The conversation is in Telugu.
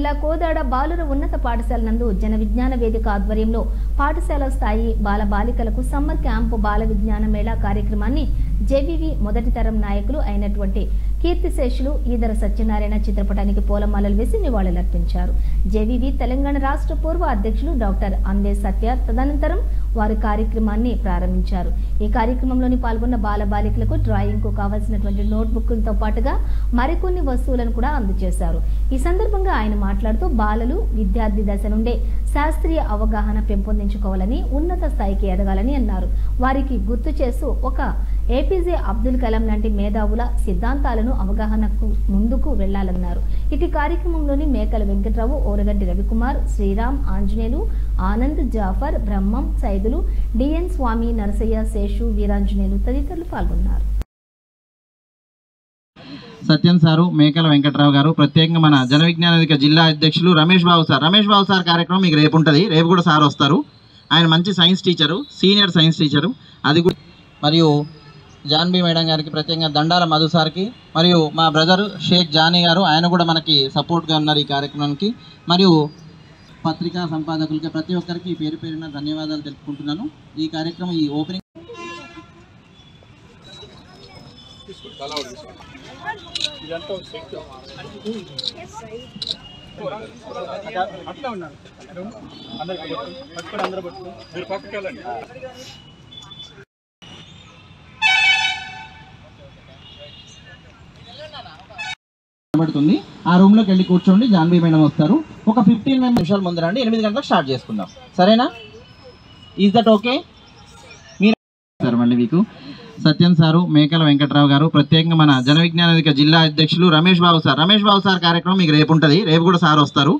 జిల్లా కోదాడ బాలుర ఉన్నత పాఠశాల నందు జన విజ్ఞాన వేదిక ఆధ్వర్యంలో పాఠశాల స్థాయి బాల బాలికలకు సమ్మర్ క్యాంపు బాల విజ్ఞాన మేళా కార్యక్రమాన్ని జేవీవీ మొదటి తరం నాయకులు అయినటువంటి కీర్తిశేషులు ఈదర సత్యనారాయణ చిత్రపటానికి పూలమాలలు వేసి నివాళులర్పించారు. జేవీవీ తెలంగాణ రాష్ట్ర పూర్వ అధ్యక్షులు డాక్టర్ అందే సత్య తదనంతరం వారు కార్యక్రమాన్ని ప్రారంభించారు. ఈ కార్యక్రమంలోని పాల్గొన్న బాల బాలికలకు డ్రాయింగ్ కు కావాల్సినటువంటి నోట్బుక్లతో పాటుగా మరికొన్ని వస్తువులను కూడా అందజేశారు. ఈ సందర్భంగా ఆయన మాట్లాడుతూ బాలలు విద్యార్థి దశ నుండే శాస్త్రీయ అవగాహన పెంపొందించుకోవాలని, ఉన్నత స్థాయికి ఎదగాలని అన్నారు. వారికి గుర్తు చేస్తూ ఒక ఏపీజే అబ్దుల్ కలాం లాంటి మేధావుల సిద్ధాంతాలను అవగాహనకు ముందుకు వెళ్లాలన్నారు. ఇటు కార్యక్రమంలోని మేకల వెంకట్రావు, ఓరగంటి రవికుమార్, శ్రీరామ్, ఆంజనేయులు, ఆనంద్, జాఫర్, బ్రహ్మం, సైదులు, డిఎన్ స్వామి, నరసయ్య, శేషు, వీరాంజనేయులు తదితరులు పాల్గొన్నారు. సత్యం సారు, మేకల వెంకట్రావు గారు, ప్రత్యేకంగా మన జన విజ్ఞాన వేదిక జిల్లా అధ్యక్షులు రమేష్ బాబు సార్ కార్యక్రమం మీకు రేపు ఉంటుంది. రేపు కూడా సార్ వస్తారు. ఆయన మంచి science teacher, senior science teacher. అది కూడా మరియు జాన్బీ మేడం గారికి, ప్రత్యేకంగా దండాల మధు సార్కి, మరియు మా బ్రదర్ షేక్ జానీ గారు, ఆయన కూడా మనకి సపోర్ట్గా ఉన్నారు ఈ కార్యక్రమానికి. మరియు పత్రికా సంపాదకులకి ప్రతి ఒక్కరికి పేరు పేరున ధన్యవాదాలు తెలుపుకుంటున్నాను. ఈ కార్యక్రమం ఈ ఓపెనింగ్ పడుతుంది. ఆ రూమ్ లోకి వెళ్ళి కూర్చోండి. జాన్బీ మేడం వస్తారు. ఒక 15 నిమిషాల ముందు రండి. 8 గంటలకు స్టార్ట్ చేసుకుందాం. సరేనా? Is that okay? మీరు సార్ మళ్ళీ మీకు సత్యం సారు, మేకల వెంకట్రావు గారు, ప్రత్యేకంగా మన జన విజ్ఞాన వేదిక జిల్లా అధ్యక్షులు రమేష్ బాబు సార్ కార్యక్రమం మీకు రేపు ఉంటుంది. రేపు కూడా సార్ వస్తారు.